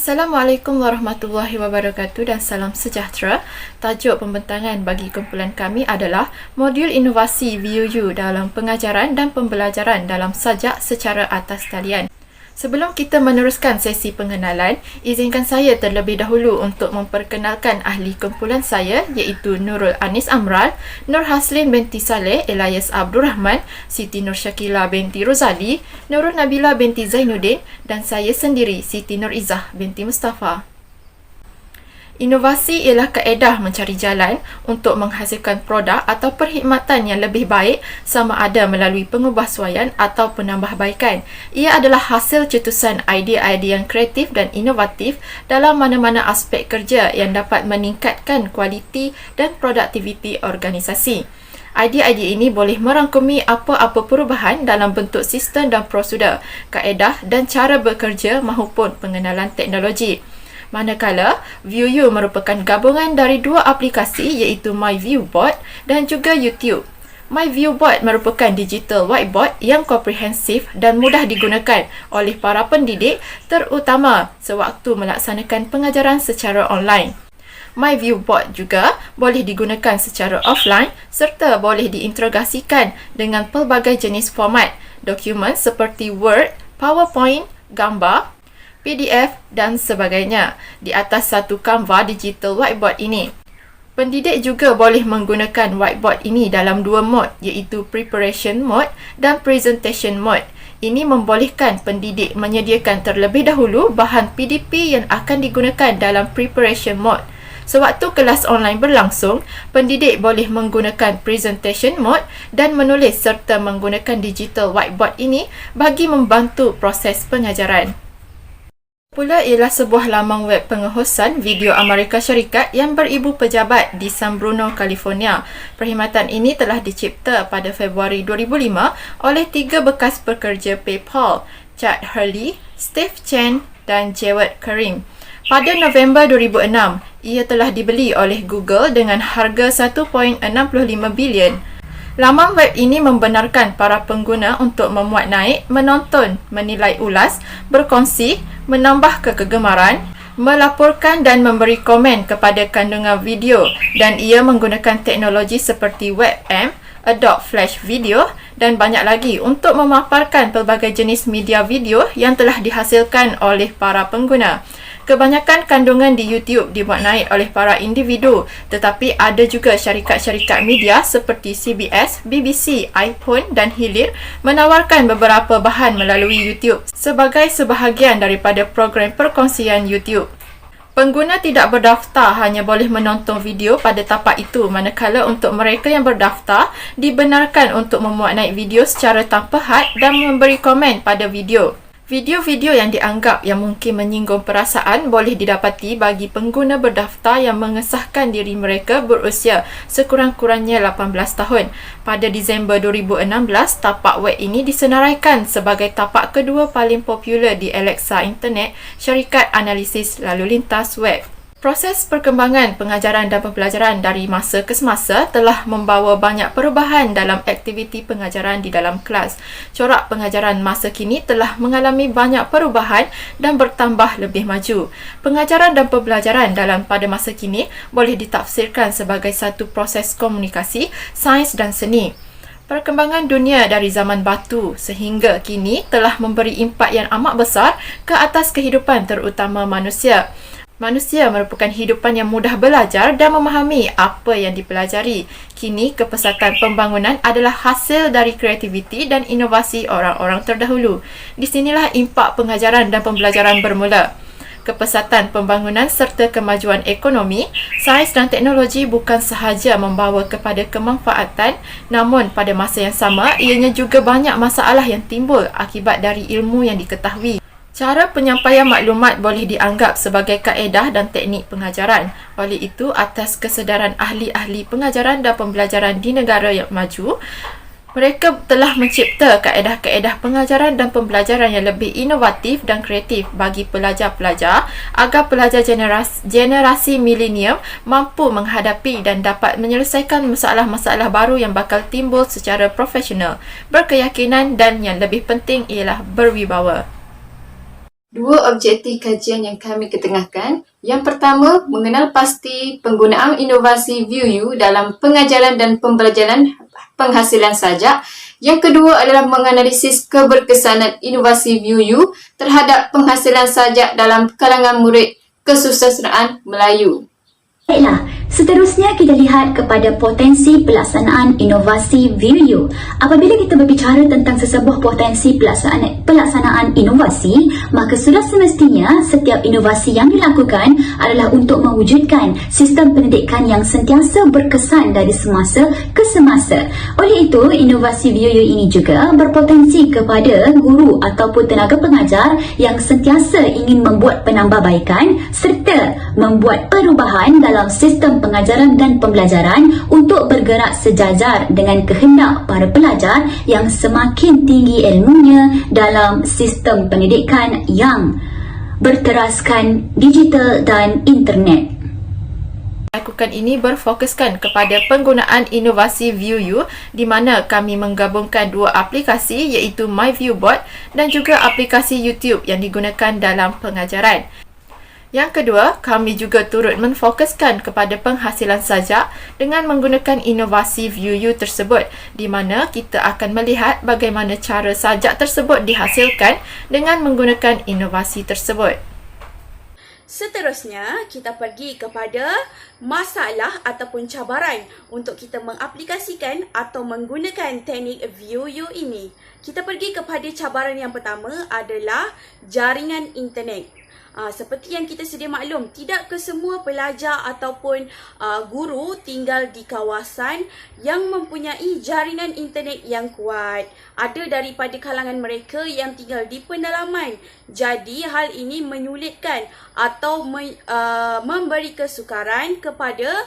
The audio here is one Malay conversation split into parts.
Assalamualaikum warahmatullahi wabarakatuh dan salam sejahtera. Tajuk pembentangan bagi kumpulan kami adalah Modul Inovasi VUU dalam pengajaran dan pembelajaran dalam sajak secara atas talian. Sebelum kita meneruskan sesi pengenalan, izinkan saya terlebih dahulu untuk memperkenalkan ahli kumpulan saya iaitu Nurul Anis Amral, Nur Haslin binti Saleh Elias Abdul Rahman, Siti Nur Syakila binti Rozali, Nurul Nabila binti Zainuddin dan saya sendiri Siti Nur Izzah binti Mustafa. Inovasi ialah kaedah mencari jalan untuk menghasilkan produk atau perkhidmatan yang lebih baik sama ada melalui pengubahsuaian atau penambahbaikan. Ia adalah hasil cetusan idea-idea yang kreatif dan inovatif dalam mana-mana aspek kerja yang dapat meningkatkan kualiti dan produktiviti organisasi. Idea-idea ini boleh merangkumi apa-apa perubahan dalam bentuk sistem dan prosedur, kaedah dan cara bekerja maupun pengenalan teknologi. Manakala, VUU merupakan gabungan dari dua aplikasi iaitu MyViewBoard dan juga YouTube. MyViewBoard merupakan digital whiteboard yang komprehensif dan mudah digunakan oleh para pendidik terutama sewaktu melaksanakan pengajaran secara online. MyViewBoard juga boleh digunakan secara offline serta boleh diintegrasikan dengan pelbagai jenis format dokumen seperti Word, PowerPoint, gambar, PDF dan sebagainya di atas satu kanva digital whiteboard ini. Pendidik juga boleh menggunakan whiteboard ini dalam dua mode iaitu preparation mode dan presentation mode. Ini membolehkan pendidik menyediakan terlebih dahulu bahan PDP yang akan digunakan dalam preparation mode. Sewaktu kelas online berlangsung, pendidik boleh menggunakan presentation mode dan menulis serta menggunakan digital whiteboard ini bagi membantu proses pengajaran. Pula ialah sebuah laman web pengehosan video Amerika Syarikat yang beribu pejabat di San Bruno, California. Perkhidmatan ini telah dicipta pada Februari 2005 oleh tiga bekas pekerja PayPal, Chad Hurley, Steve Chen dan Jawed Karim. Pada November 2006, ia telah dibeli oleh Google dengan harga 1.65 bilion. Laman web ini membenarkan para pengguna untuk memuat naik, menonton, menilai ulas, berkongsi, menambah kegemaran, melaporkan dan memberi komen kepada kandungan video dan ia menggunakan teknologi seperti WebM, Adobe Flash Video dan banyak lagi untuk memaparkan pelbagai jenis media video yang telah dihasilkan oleh para pengguna. Kebanyakan kandungan di YouTube dibuat naik oleh para individu, tetapi ada juga syarikat-syarikat media seperti CBS, BBC, iPhone dan Hilir menawarkan beberapa bahan melalui YouTube sebagai sebahagian daripada program perkongsian YouTube. Pengguna tidak berdaftar hanya boleh menonton video pada tapak itu, manakala untuk mereka yang berdaftar dibenarkan untuk memuat naik video secara tanpa had dan memberi komen pada video. Video-video yang dianggap yang mungkin menyinggung perasaan boleh didapati bagi pengguna berdaftar yang mengesahkan diri mereka berusia sekurang-kurangnya 18 tahun. Pada Disember 2016, tapak web ini disenaraikan sebagai tapak kedua paling popular di Alexa Internet, syarikat analisis lalu lintas web. Proses perkembangan pengajaran dan pembelajaran dari masa ke semasa telah membawa banyak perubahan dalam aktiviti pengajaran di dalam kelas. Corak pengajaran masa kini telah mengalami banyak perubahan dan bertambah lebih maju. Pengajaran dan pembelajaran pada masa kini boleh ditafsirkan sebagai satu proses komunikasi, sains dan seni. Perkembangan dunia dari zaman batu sehingga kini telah memberi impak yang amat besar ke atas kehidupan terutama manusia. Manusia merupakan hidupan yang mudah belajar dan memahami apa yang dipelajari. Kini, kepesatan pembangunan adalah hasil dari kreativiti dan inovasi orang-orang terdahulu. Di sinilah impak pengajaran dan pembelajaran bermula. Kepesatan pembangunan serta kemajuan ekonomi, sains dan teknologi bukan sahaja membawa kepada kemanfaatan, namun pada masa yang sama, ianya juga banyak masalah yang timbul akibat dari ilmu yang diketahui. Cara penyampaian maklumat boleh dianggap sebagai kaedah dan teknik pengajaran. Oleh itu, atas kesedaran ahli-ahli pengajaran dan pembelajaran di negara yang maju, mereka telah mencipta kaedah-kaedah pengajaran dan pembelajaran yang lebih inovatif dan kreatif bagi pelajar-pelajar agar pelajar generasi milenium mampu menghadapi dan dapat menyelesaikan masalah-masalah baru yang bakal timbul secara profesional, berkeyakinan dan yang lebih penting ialah berwibawa. Dua objektif kajian yang kami ketengahkan. Yang pertama, mengenal pasti penggunaan inovasi VUU dalam pengajaran dan pembelajaran penghasilan sajak. Yang kedua adalah menganalisis keberkesanan inovasi VUU terhadap penghasilan sajak dalam kalangan murid kesusastraan Melayu. Baiklah, seterusnya kita lihat kepada potensi pelaksanaan inovasi VUU. Apabila kita berbicara tentang sesebuah potensi pelaksanaan inovasi, maka sudah semestinya setiap inovasi yang dilakukan adalah untuk mewujudkan sistem pendidikan yang sentiasa berkesan dari semasa ke semasa. Oleh itu, inovasi VUU ini juga berpotensi kepada guru ataupun tenaga pengajar yang sentiasa ingin membuat penambahbaikan serta membuat perubahan dalam sistem pengajaran dan pembelajaran untuk bergerak sejajar dengan kehendak para pelajar yang semakin tinggi ilmunya dalam sistem pendidikan yang berteraskan digital dan internet. Lakukan ini berfokuskan kepada penggunaan inovasi VUU di mana kami menggabungkan dua aplikasi iaitu MyViewBoard dan juga aplikasi YouTube yang digunakan dalam pengajaran. Yang kedua, kami juga turut menfokuskan kepada penghasilan sajak dengan menggunakan inovasi VUU tersebut di mana kita akan melihat bagaimana cara sajak tersebut dihasilkan dengan menggunakan inovasi tersebut. Seterusnya, kita pergi kepada masalah ataupun cabaran untuk kita mengaplikasikan atau menggunakan teknik VUU ini. Kita pergi kepada cabaran yang pertama adalah jaringan internet. Seperti yang kita sedia maklum, tidak kesemua pelajar ataupun guru tinggal di kawasan yang mempunyai jaringan internet yang kuat. Ada daripada kalangan mereka yang tinggal di pedalaman. Jadi hal ini menyulitkan atau memberi kesukaran kepada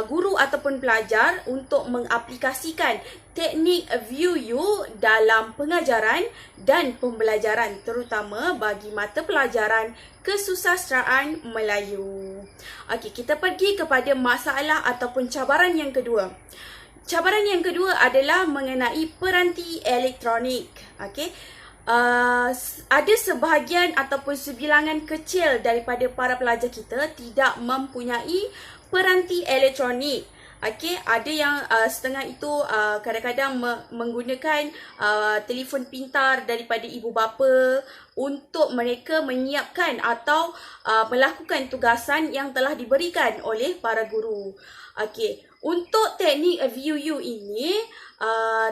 guru ataupun pelajar untuk mengaplikasikan teknik VUU dalam pengajaran dan pembelajaran, terutama bagi mata pelajaran kesusastraan Melayu. Okey, kita pergi kepada masalah ataupun cabaran yang kedua. Cabaran yang kedua adalah mengenai peranti elektronik. Okey. Ada sebahagian ataupun sebilangan kecil daripada para pelajar kita tidak mempunyai peranti elektronik. Okey, ada yang setengah itu kadang-kadang menggunakan telefon pintar daripada ibu bapa untuk mereka menyiapkan atau melakukan tugasan yang telah diberikan oleh para guru. Okey, untuk teknik VUU ini,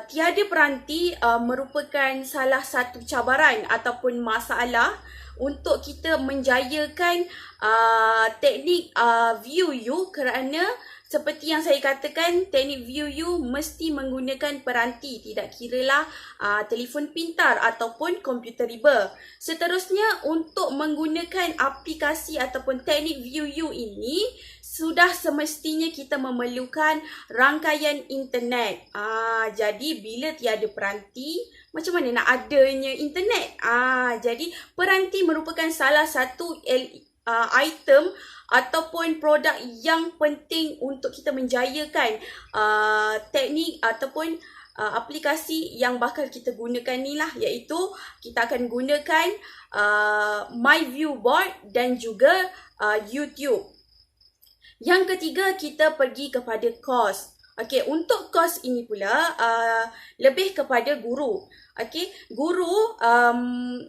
tiada peranti merupakan salah satu cabaran ataupun masalah untuk kita menjayakan teknik VUU kerana seperti yang saya katakan, teknik VUU mesti menggunakan peranti, tidak kiralah telefon pintar ataupun komputer riba. Seterusnya, untuk menggunakan aplikasi ataupun teknik VUU ini, sudah semestinya kita memerlukan rangkaian internet. Jadi, bila tiada peranti, macam mana nak adanya internet? Jadi, peranti merupakan salah satu item ataupun produk yang penting untuk kita menjayakan teknik ataupun aplikasi yang bakal kita gunakan ni lah, iaitu kita akan gunakan MyViewBoard dan juga YouTube. Yang ketiga, kita pergi kepada kos. Okey, untuk kos ini pula lebih kepada guru. Okey, guru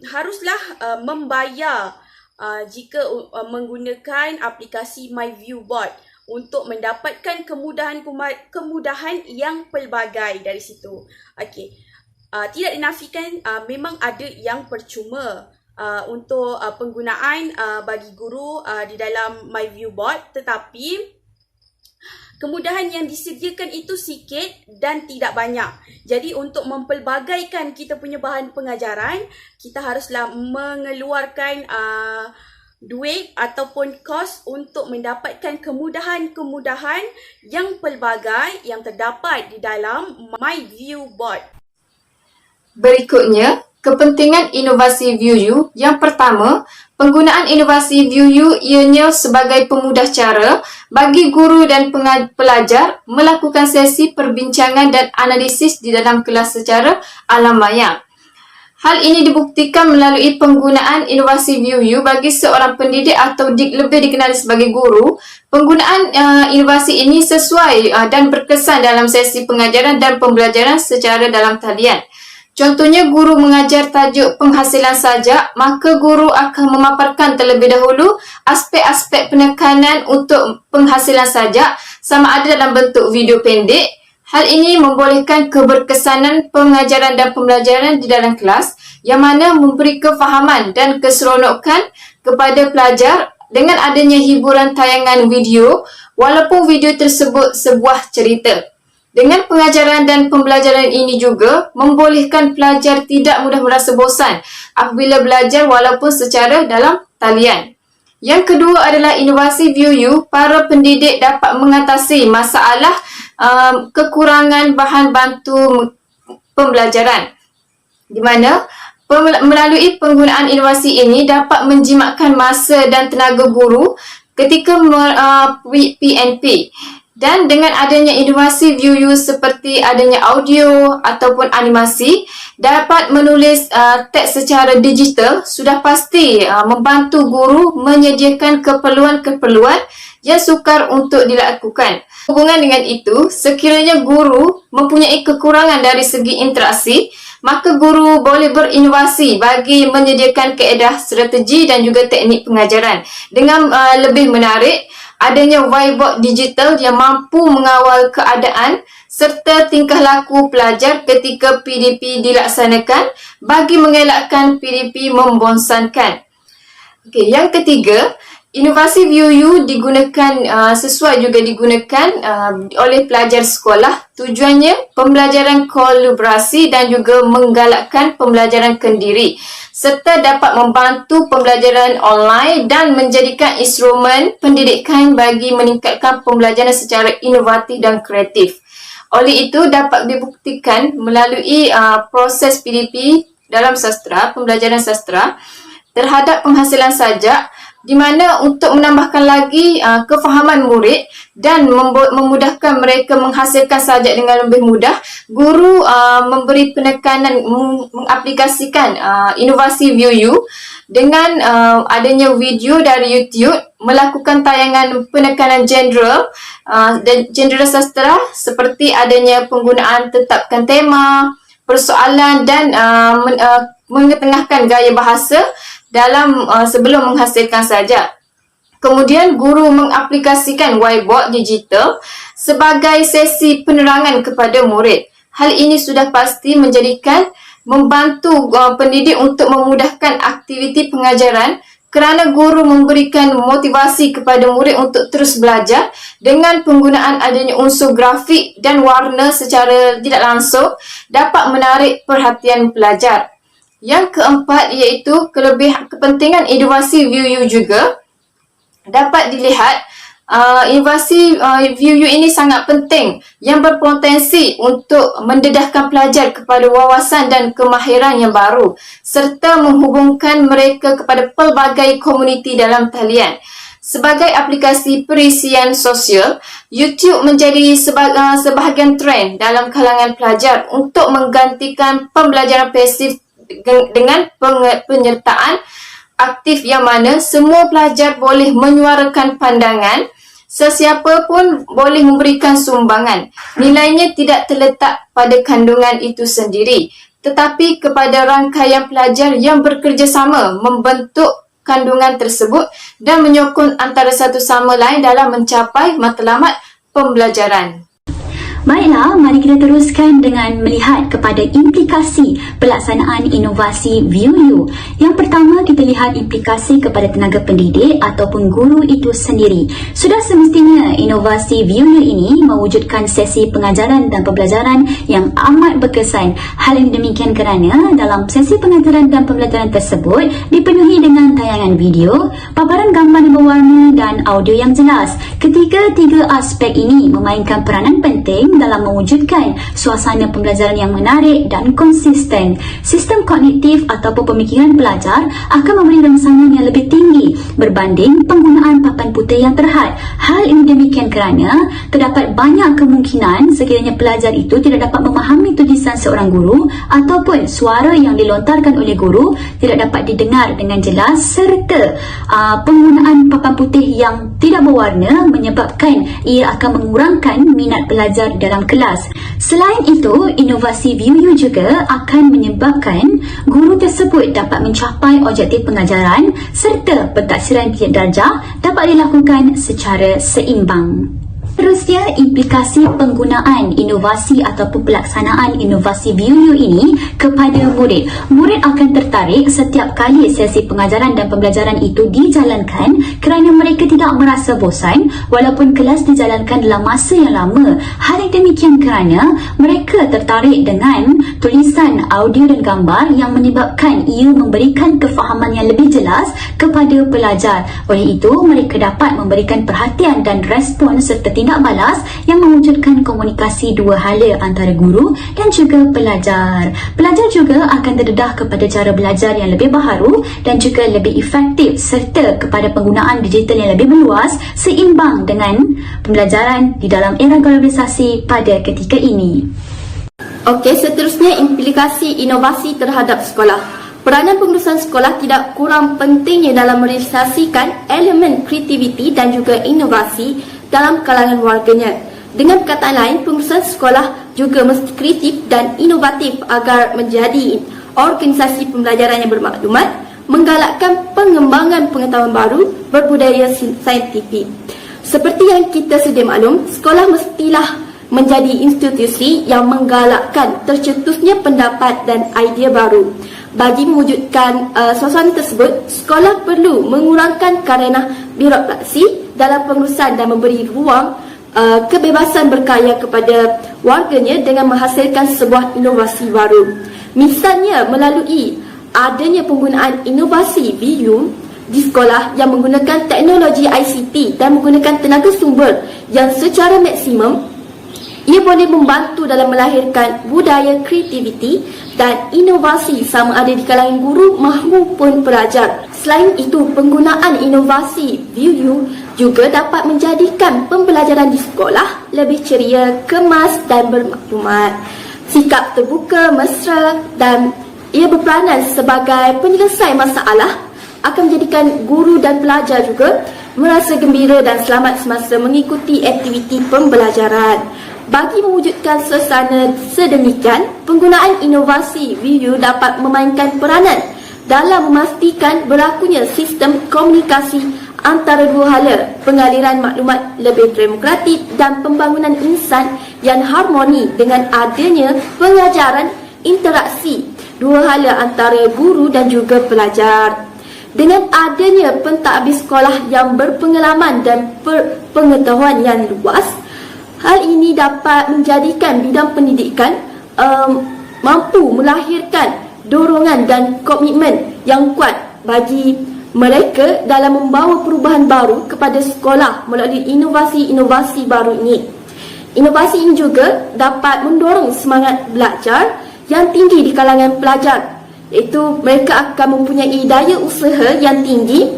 haruslah membayar jika menggunakan aplikasi MyViewBoard untuk mendapatkan kemudahan yang pelbagai dari situ. Okey, tidak dinafikan memang ada yang percuma untuk penggunaan bagi guru di dalam MyViewBoard, tetapi kemudahan yang disediakan itu sikit dan tidak banyak. Jadi untuk mempelbagaikan kita punya bahan pengajaran, kita haruslah mengeluarkan duit ataupun kos untuk mendapatkan kemudahan-kemudahan yang pelbagai yang terdapat di dalam MyViewBoard. Berikutnya, kepentingan inovasi VUU. Yang pertama, penggunaan inovasi VUU ianya sebagai pemudah cara bagi guru dan pelajar melakukan sesi perbincangan dan analisis di dalam kelas secara alam maya. Hal ini dibuktikan melalui penggunaan inovasi ViewU bagi seorang pendidik atau lebih dikenali sebagai guru. Penggunaan inovasi ini sesuai dan berkesan dalam sesi pengajaran dan pembelajaran secara dalam talian. Contohnya, guru mengajar tajuk penghasilan sajak, maka guru akan memaparkan terlebih dahulu aspek-aspek penekanan untuk penghasilan sajak sama ada dalam bentuk video pendek. Hal ini membolehkan keberkesanan pengajaran dan pembelajaran di dalam kelas yang mana memberi kefahaman dan keseronokan kepada pelajar dengan adanya hiburan tayangan video walaupun video tersebut sebuah cerita. Dengan pengajaran dan pembelajaran ini juga membolehkan pelajar tidak mudah merasa bosan apabila belajar walaupun secara dalam talian. Yang kedua adalah inovasi ViewU. Para pendidik dapat mengatasi masalah kekurangan bahan bantu pembelajaran, di mana melalui penggunaan inovasi ini dapat menjimatkan masa dan tenaga guru ketika PNP. Dan dengan adanya inovasi ViewU seperti adanya audio ataupun animasi, dapat menulis teks secara digital, sudah pasti membantu guru menyediakan keperluan-keperluan yang sukar untuk dilakukan. Hubungan dengan itu, sekiranya guru mempunyai kekurangan dari segi interaksi, maka guru boleh berinovasi bagi menyediakan kaedah, strategi dan juga teknik pengajaran. Dengan lebih menarik, adanya whiteboard digital yang mampu mengawal keadaan serta tingkah laku pelajar ketika PDP dilaksanakan bagi mengelakkan PDP membosankan. Okey, yang ketiga, inovasi ViewU digunakan sesuai juga digunakan oleh pelajar sekolah. Tujuannya pembelajaran kolaborasi dan juga menggalakkan pembelajaran kendiri serta dapat membantu pembelajaran online dan menjadikan instrumen pendidikan bagi meningkatkan pembelajaran secara inovatif dan kreatif. Oleh itu, dapat dibuktikan melalui proses PDP dalam sastra, pembelajaran sastra terhadap penghasilan sajak, di mana untuk menambahkan lagi kefahaman murid dan memudahkan mereka menghasilkan sajak dengan lebih mudah, guru memberi penekanan mengaplikasikan inovasi ViewU dengan adanya video dari YouTube, melakukan tayangan penekanan general dan general sastra seperti adanya penggunaan tetapkan tema, persoalan dan mengetengahkan gaya bahasa dalam sebelum menghasilkan sajak. Kemudian guru mengaplikasikan whiteboard digital sebagai sesi penerangan kepada murid. Hal ini sudah pasti membantu pendidik untuk memudahkan aktiviti pengajaran kerana guru memberikan motivasi kepada murid untuk terus belajar dengan penggunaan adanya unsur grafik dan warna secara tidak langsung dapat menarik perhatian pelajar. Yang keempat iaitu kepentingan inovasi ViewU juga dapat dilihat. Inovasi ViewU ini sangat penting yang berpotensi untuk mendedahkan pelajar kepada wawasan dan kemahiran yang baru serta menghubungkan mereka kepada pelbagai komuniti dalam talian. Sebagai aplikasi perisian sosial, YouTube menjadi sebahagian trend dalam kalangan pelajar untuk menggantikan pembelajaran pasif dengan penyertaan aktif yang mana semua pelajar boleh menyuarakan pandangan, sesiapa pun boleh memberikan sumbangan. Nilainya tidak terletak pada kandungan itu sendiri, tetapi kepada rangkaian pelajar yang bekerjasama membentuk kandungan tersebut dan menyokong antara satu sama lain dalam mencapai matlamat pembelajaran. Baiklah, mari kita teruskan dengan melihat kepada implikasi pelaksanaan inovasi ViewU. Yang pertama, kita lihat implikasi kepada tenaga pendidik ataupun guru itu sendiri. Sudah semestinya inovasi ViewU ini mewujudkan sesi pengajaran dan pembelajaran yang amat berkesan. Hal ini demikian kerana dalam sesi pengajaran dan pembelajaran tersebut dipenuhi dengan tayangan video, paparan gambar yang berwarna dan audio yang jelas. Ketiga-tiga aspek ini memainkan peranan penting penting dalam mewujudkan suasana pembelajaran yang menarik dan konsisten. Sistem kognitif ataupun pemikiran pelajar akan memberi rangsangan yang lebih tinggi berbanding penggunaan papan putih yang terhad. Hal ini demikian kerana terdapat banyak kemungkinan sekiranya pelajar itu tidak dapat memahami tulisan seorang guru ataupun suara yang dilontarkan oleh guru tidak dapat didengar dengan jelas, serta penggunaan papan putih yang tidak berwarna menyebabkan ia akan mengurangkan minat pelajar dalam kelas. Selain itu, inovasi VUU juga akan menyebabkan guru tersebut dapat mencapai objektif pengajaran serta pentaksiran bilik darjah dapat dilakukan secara seimbang. Seterusnya, implikasi penggunaan inovasi ataupun pelaksanaan inovasi VUU ini kepada murid. Murid akan tertarik setiap kali sesi pengajaran dan pembelajaran itu dijalankan kerana mereka tidak merasa bosan walaupun kelas dijalankan dalam masa yang lama. Hal yang demikian kerana mereka tertarik dengan tulisan, audio dan gambar yang menyebabkan ia memberikan kefahaman yang lebih jelas kepada pelajar. Oleh itu, mereka dapat memberikan perhatian dan respon serta tindak balas yang mewujudkan komunikasi dua hala antara guru dan juga pelajar. Pelajar juga akan terdedah kepada cara belajar yang lebih baharu dan juga lebih efektif serta kepada penggunaan digital yang lebih meluas seimbang dengan pembelajaran di dalam era globalisasi pada ketika ini. Okey, seterusnya implikasi inovasi terhadap sekolah. Peranan pengurusan sekolah tidak kurang pentingnya dalam merealisasikan elemen kreativiti dan juga inovasi dalam kalangan warganya. Dengan perkataan lain, pengurusan sekolah juga mesti kreatif dan inovatif agar menjadi organisasi pembelajaran yang bermaklumat, menggalakkan pengembangan pengetahuan baru berbudaya saintifik. Seperti yang kita sedia maklum, sekolah mestilah menjadi institusi yang menggalakkan tercetusnya pendapat dan idea baru. Bagi mewujudkan suasana tersebut, sekolah perlu mengurangkan kerana birokrasi dalam pengurusan dan memberi ruang kebebasan berkarya kepada warganya dengan menghasilkan sebuah inovasi baru. Misalnya melalui adanya penggunaan inovasi VUU di sekolah yang menggunakan teknologi ICT dan menggunakan tenaga sumber yang secara maksimum, ia boleh membantu dalam melahirkan budaya kreativiti dan inovasi sama ada di kalangan guru maupun pelajar. Selain itu, penggunaan inovasi VUU juga dapat menjadikan pembelajaran di sekolah lebih ceria, kemas dan bermaklumat. Sikap terbuka, mesra dan ia berperanan sebagai penyelesai masalah akan menjadikan guru dan pelajar juga merasa gembira dan selamat semasa mengikuti aktiviti pembelajaran. Bagi mewujudkan suasana sedemikian, penggunaan inovasi VUU dapat memainkan peranan dalam memastikan berlakunya sistem komunikasi antara dua hala, pengaliran maklumat lebih demokratik dan pembangunan insan yang harmoni dengan adanya pengajaran interaksi dua hala antara guru dan juga pelajar. Dengan adanya pentadbir sekolah yang berpengalaman dan pengetahuan yang luas, hal ini dapat menjadikan bidang pendidikan mampu melahirkan dorongan dan komitmen yang kuat bagi mereka dalam membawa perubahan baru kepada sekolah melalui inovasi-inovasi baru ini. Inovasi ini juga dapat mendorong semangat belajar yang tinggi di kalangan pelajar, iaitu mereka akan mempunyai daya usaha yang tinggi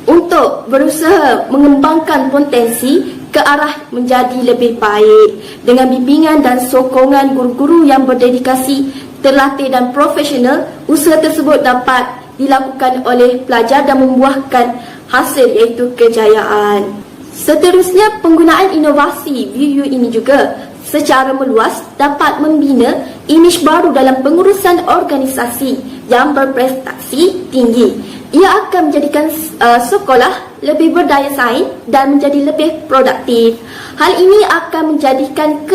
untuk berusaha mengembangkan potensi ke arah menjadi lebih baik. Dengan bimbingan dan sokongan guru-guru yang berdedikasi, terlatih dan profesional, usaha tersebut dapat dilakukan oleh pelajar dan membuahkan hasil iaitu kejayaan. Seterusnya, penggunaan inovasi VUU ini juga secara meluas dapat membina imej baru dalam pengurusan organisasi yang berprestasi tinggi. Ia akan menjadikan sekolah lebih berdaya saing dan menjadi lebih produktif. Hal ini akan menjadikan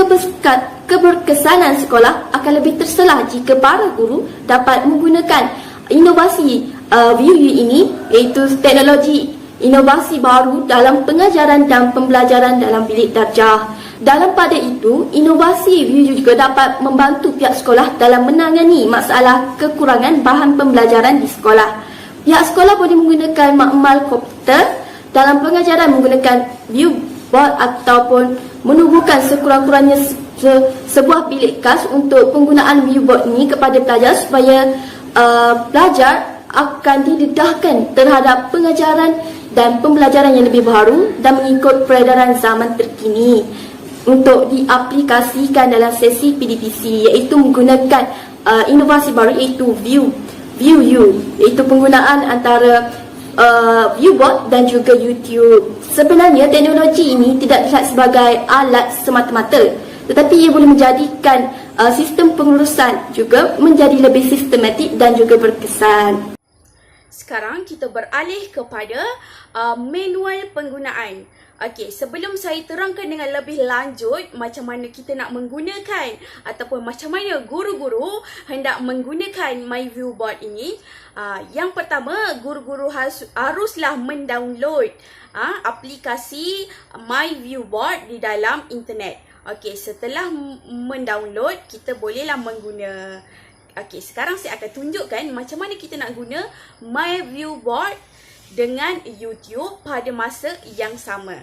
keberkesanan sekolah akan lebih terselah jika para guru dapat menggunakan inovasi VUU ini, iaitu teknologi inovasi baru dalam pengajaran dan pembelajaran dalam bilik darjah. Dalam pada itu, inovasi VUU juga dapat membantu pihak sekolah dalam menangani masalah kekurangan bahan pembelajaran di sekolah. Pihak sekolah boleh menggunakan makmal komputer dalam pengajaran menggunakan bot ataupun menubuhkan sekurang-kurangnya sebuah bilik khas untuk penggunaan viewbot ni kepada pelajar supaya pelajar akan didedahkan terhadap pengajaran dan pembelajaran yang lebih baru dan mengikut peredaran zaman terkini untuk diaplikasikan dalam sesi PDPC, iaitu menggunakan inovasi baru iaitu ViewU, iaitu penggunaan antara viewbot dan juga YouTube. Sebenarnya teknologi ini tidak dilihat sebagai alat semata-mata, tetapi ia boleh menjadikan sistem pengurusan juga menjadi lebih sistematik dan juga berkesan. Sekarang kita beralih kepada manual penggunaan. Okey, sebelum saya terangkan dengan lebih lanjut macam mana kita nak menggunakan ataupun macam mana guru-guru hendak menggunakan MyViewBot ini, yang pertama, guru-guru haruslah mendownload aplikasi MyViewBot di dalam internet. Okey, setelah mendownload, kita bolehlah mengguna. Okey, sekarang saya akan tunjukkan macam mana kita nak guna MyViewBot dengan YouTube pada masa yang sama.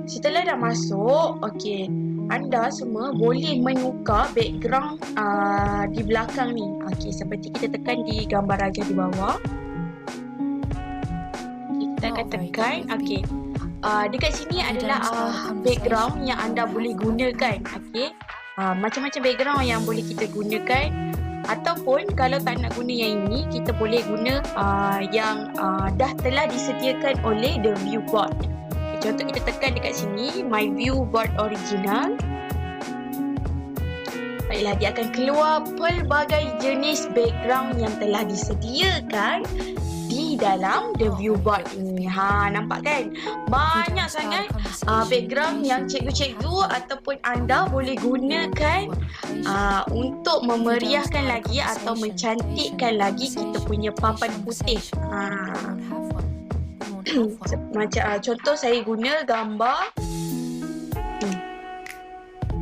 Setelah dah masuk, okey, anda semua boleh menukar background di belakang ni. Okey, seperti kita tekan di gambar raja di bawah. Kita akan tekan, okey. Dekat sini adalah background yang anda boleh gunakan. Okey, macam-macam background yang boleh kita gunakan. Ataupun kalau tak nak guna yang ini, kita boleh guna yang dah telah disediakan oleh The Viewbot. Okay, contoh kita tekan dekat sini, My Viewbot Original. Baiklah, dia akan keluar pelbagai jenis background yang telah disediakan di dalam The Viewbot ini. Nampak kan? Banyak sangat background yang cikgu-cikgu ataupun anda boleh gunakan untuk memeriahkan lagi atau mencantikkan lagi kita punya papan putih. Macam contoh saya guna gambar.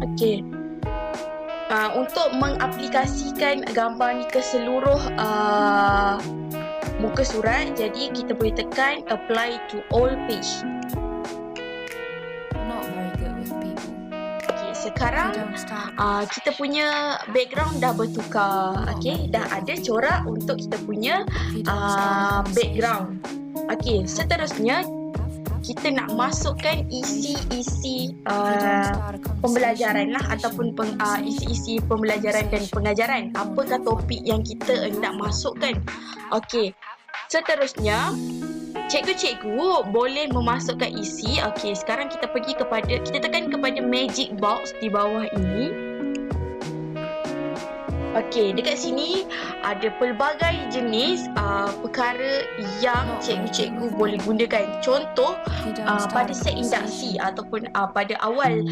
Okey. Untuk mengaplikasikan gambar ni ke seluruh muka surat, jadi kita boleh tekan apply to all page. Okay, sekarang kita punya background dah bertukar. Okay, dah ada corak untuk kita punya background. Okay, seterusnya kita nak masukkan isi-isi pembelajaran lah ataupun isi-isi pembelajaran dan pengajaran. Apakah topik yang kita hendak masukkan? Okey, seterusnya cikgu-cikgu boleh memasukkan isi. Okey, sekarang kita tekan kepada magic box di bawah ini. Okey, dekat sini ada pelbagai jenis perkara yang cikgu-cikgu boleh gunakan. Contoh, pada set induksi ataupun pada awal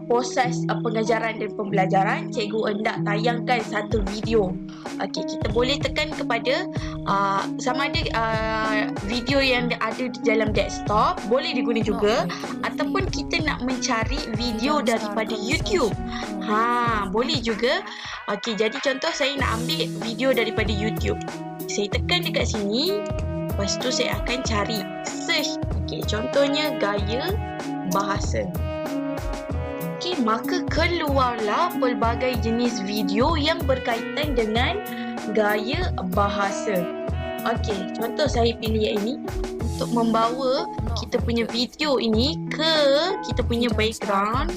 proses pengajaran dan pembelajaran, cikgu hendak tayangkan satu video. Okey, kita boleh tekan kepada sama ada video yang ada di dalam desktop, boleh diguna juga, ataupun kita nak mencari video daripada YouTube. Boleh juga. Okey, jadi contoh saya nak ambil video daripada YouTube. Saya tekan dekat sini. Lepas tu saya akan cari search. Okey, contohnya gaya bahasa. Okey, maka keluarlah pelbagai jenis video yang berkaitan dengan gaya bahasa. Okey, contoh saya pilih yang ini untuk membawa kita punya video ini ke kita punya background,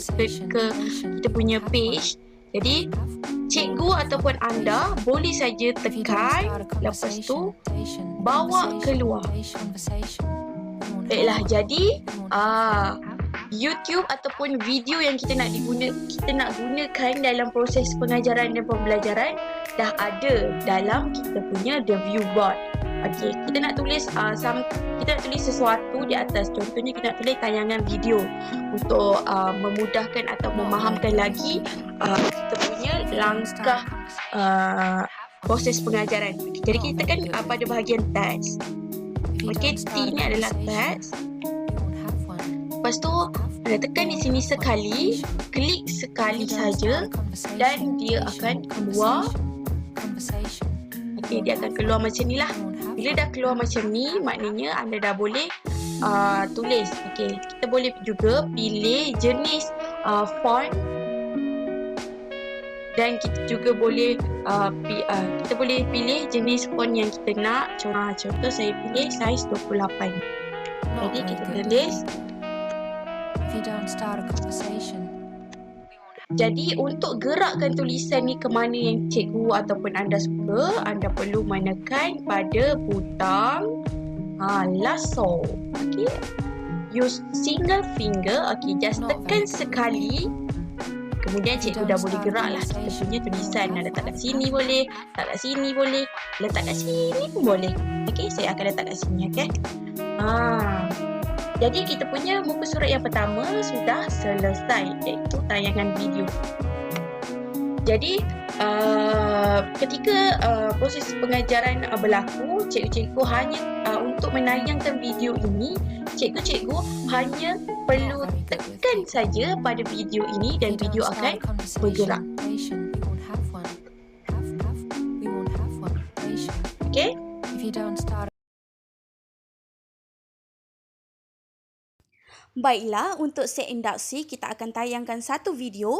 ke kita punya page. Jadi cikgu ataupun anda boleh saja tekan, lepas tu bawa keluar. Baiklah, jadi YouTube ataupun video yang kita nak gunakan dalam proses pengajaran dan pembelajaran dah ada dalam kita punya The Viewbot. Okey, kita nak tulis sesuatu di atas. Contohnya kita nak tulis tayangan video untuk memudahkan atau memahamkan lagi kita punya langkah proses pengajaran. Jadi kita tekan pada bahagian teks. Okey, T ni adalah teks. Lepas tu anda tekan di sini sekali, klik sekali saja dan dia akan keluar. Okey, dia akan keluar macam ni lah. Bila dah keluar macam ni, maknanya anda dah boleh tulis. Okey, kita boleh juga pilih jenis font, dan kita juga boleh kita boleh pilih jenis font yang kita nak. Contoh saya pilih saiz 28. Jadi kita tulis. If you don't start a conversation. Jadi untuk gerakkan tulisan ni ke mana yang cikgu ataupun anda suka, anda perlu menekan pada butang lasso. Okey. Use single finger. Okey, just tekan sekali. Kemudian cikgu dah boleh gerak lah kita punya tulisan. Nak letak kat sini boleh, letak kat sini boleh, letak kat sini pun boleh. Okey, saya akan letak kat sini. Okey. Jadi kita punya muka surat yang pertama sudah selesai, iaitu tayangan video. Jadi ketika proses pengajaran berlaku, cikgu-cikgu hanya untuk menayangkan video ini, cikgu-cikgu hanya perlu tekan saja pada video ini dan video akan bergerak. Okey? If you don't start. Baiklah, untuk set induksi kita akan tayangkan satu video.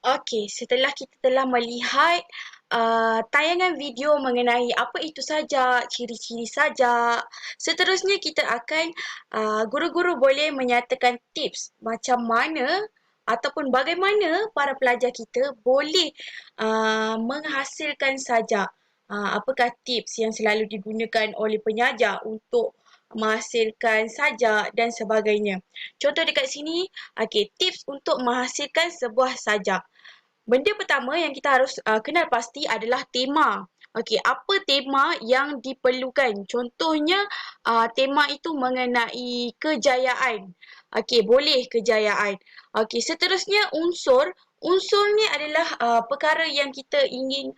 Okey, setelah kita telah melihat tayangan video mengenai apa itu sajak, ciri-ciri sajak, seterusnya kita akan guru-guru boleh menyatakan tips macam mana ataupun bagaimana para pelajar kita boleh menghasilkan sajak. Apakah tips yang selalu digunakan oleh penyajar untuk menghasilkan sajak dan sebagainya. Contoh dekat sini, okey, tips untuk menghasilkan sebuah sajak. Benda pertama yang kita harus kenal pasti adalah tema. Okey, apa tema yang diperlukan? Contohnya, tema itu mengenai kejayaan. Okey, boleh kejayaan. Okey, seterusnya unsur. Unsur ni adalah perkara yang kita ingin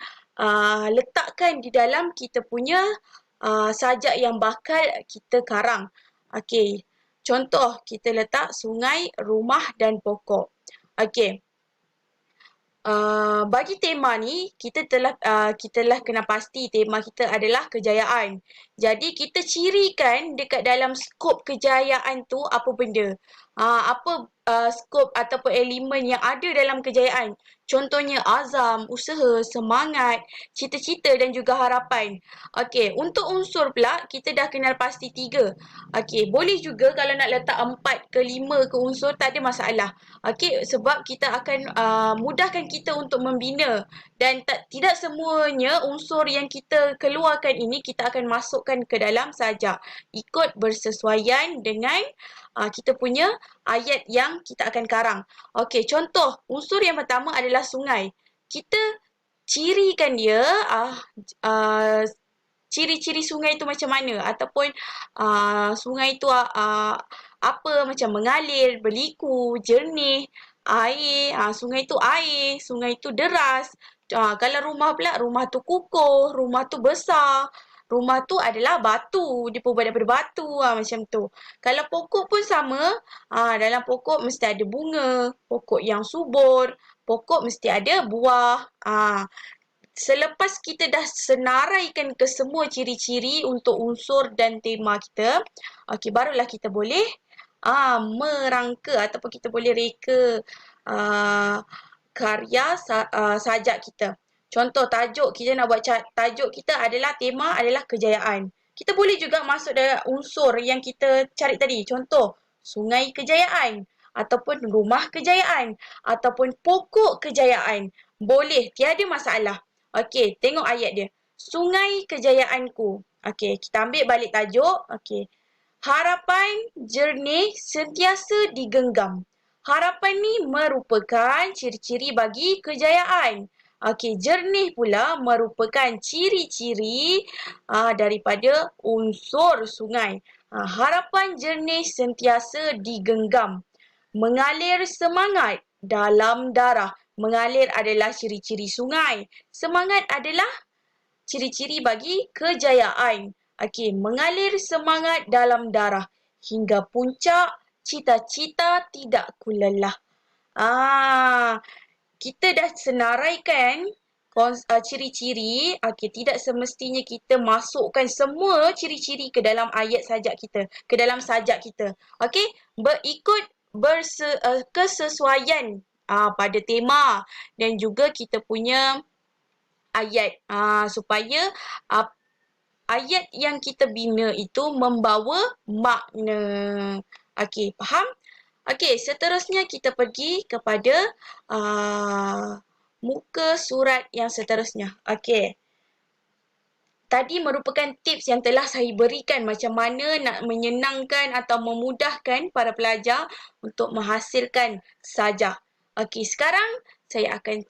letakkan di dalam kita punya sajak yang bakal kita karang. Okey, contoh kita letak sungai, rumah dan pokok. Okey. Bagi tema ni kita telah kena pasti tema kita adalah kejayaan. Jadi kita cirikan dekat dalam skop kejayaan tu apa benda. apa skop ataupun elemen yang ada dalam kejayaan. Contohnya azam, usaha, semangat, cita-cita dan juga harapan. Okey, untuk unsur pula kita dah kenal pasti 3. Okey, boleh juga kalau nak letak 4 ke 5 ke unsur tak ada masalah. Okey, sebab kita akan mudahkan kita untuk membina dan tidak semuanya unsur yang kita keluarkan ini kita akan masukkan ke dalam sajak. Ikut bersesuaian dengan kita punya ayat yang kita akan karang. Okey, contoh unsur yang pertama adalah sungai. Kita cirikan dia, ciri-ciri sungai itu macam mana ataupun sungai itu apa, macam mengalir, berliku, jernih, air, sungai itu air, sungai itu deras. Kalau rumah pula, rumah tu kukuh, rumah tu besar. Rumah tu adalah batu, dia terbuat daripada batu, macam tu. Kalau pokok pun sama, dalam pokok mesti ada bunga, pokok yang subur, pokok mesti ada buah. Selepas kita dah senaraikan ke semua ciri-ciri untuk unsur dan tema kita, okey, barulah kita boleh merangka ataupun kita boleh reka karya sajak kita. Contoh tajuk, kita nak buat tajuk kita adalah tema adalah kejayaan. Kita boleh juga masuk dalam unsur yang kita cari tadi. Contoh, sungai kejayaan ataupun rumah kejayaan ataupun pokok kejayaan. Boleh, tiada masalah. Okey, tengok ayat dia. Sungai kejayaanku. Okey, kita ambil balik tajuk. Okey. Harapan jernih sentiasa digenggam. Harapan ni merupakan ciri-ciri bagi kejayaan. Okey, jernih pula merupakan ciri-ciri daripada unsur sungai. Harapan jernih sentiasa digenggam. Mengalir semangat dalam darah. Mengalir adalah ciri-ciri sungai. Semangat adalah ciri-ciri bagi kejayaan. Okey, mengalir semangat dalam darah. Hingga puncak, cita-cita tidak ku lelah. Kita dah senaraikan ciri-ciri. Okey, tidak semestinya kita masukkan semua ciri-ciri ke dalam ayat sajak kita, ke dalam sajak kita. Okey, berikut kesesuaian pada tema dan juga kita punya ayat supaya ayat yang kita bina itu membawa makna. Okey, faham? Okey, seterusnya kita pergi kepada muka surat yang seterusnya. Okey. Tadi merupakan tips yang telah saya berikan macam mana nak menyenangkan atau memudahkan para pelajar untuk menghasilkan sajak. Okey, sekarang saya akan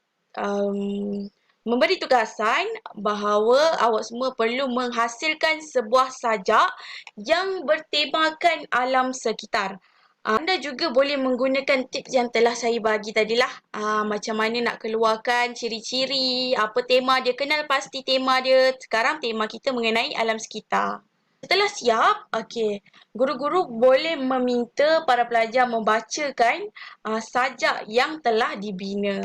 memberi tugasan bahawa awak semua perlu menghasilkan sebuah sajak yang bertemakan alam sekitar. Anda juga boleh menggunakan tips yang telah saya bagi tadilah. Macam mana nak keluarkan ciri-ciri, apa tema dia, kenal pasti tema dia. Sekarang tema kita mengenai alam sekitar. Setelah siap, okey, guru-guru boleh meminta para pelajar membacakan sajak yang telah dibina.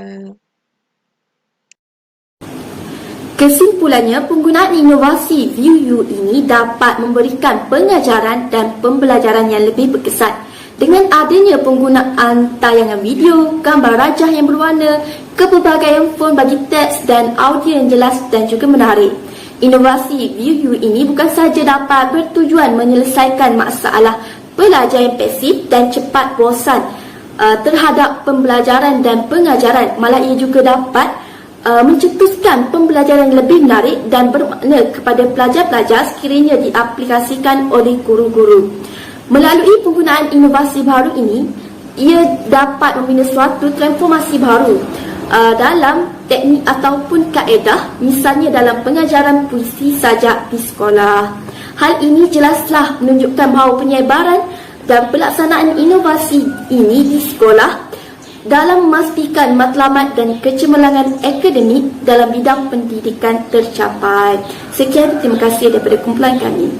Kesimpulannya, penggunaan inovasi VUU ini dapat memberikan pengajaran dan pembelajaran yang lebih berkesan. Dengan adanya penggunaan tayangan video, gambar rajah yang berwarna, kepelbagaian fon bagi teks dan audio yang jelas dan juga menarik. Inovasi VUU ini bukan sahaja dapat bertujuan menyelesaikan masalah pelajar yang pasif dan cepat bosan terhadap pembelajaran dan pengajaran, malah ia juga dapat mencetuskan pembelajaran yang lebih menarik dan bermakna kepada pelajar-pelajar sekiranya diaplikasikan oleh guru-guru. Melalui penggunaan inovasi baru ini, ia dapat membina suatu transformasi baru dalam teknik ataupun kaedah, misalnya dalam pengajaran puisi sajak di sekolah. Hal ini jelaslah menunjukkan bahawa penyebaran dan pelaksanaan inovasi ini di sekolah dalam memastikan matlamat dan kecemerlangan akademik dalam bidang pendidikan tercapai. Sekian, terima kasih daripada kumpulan kami.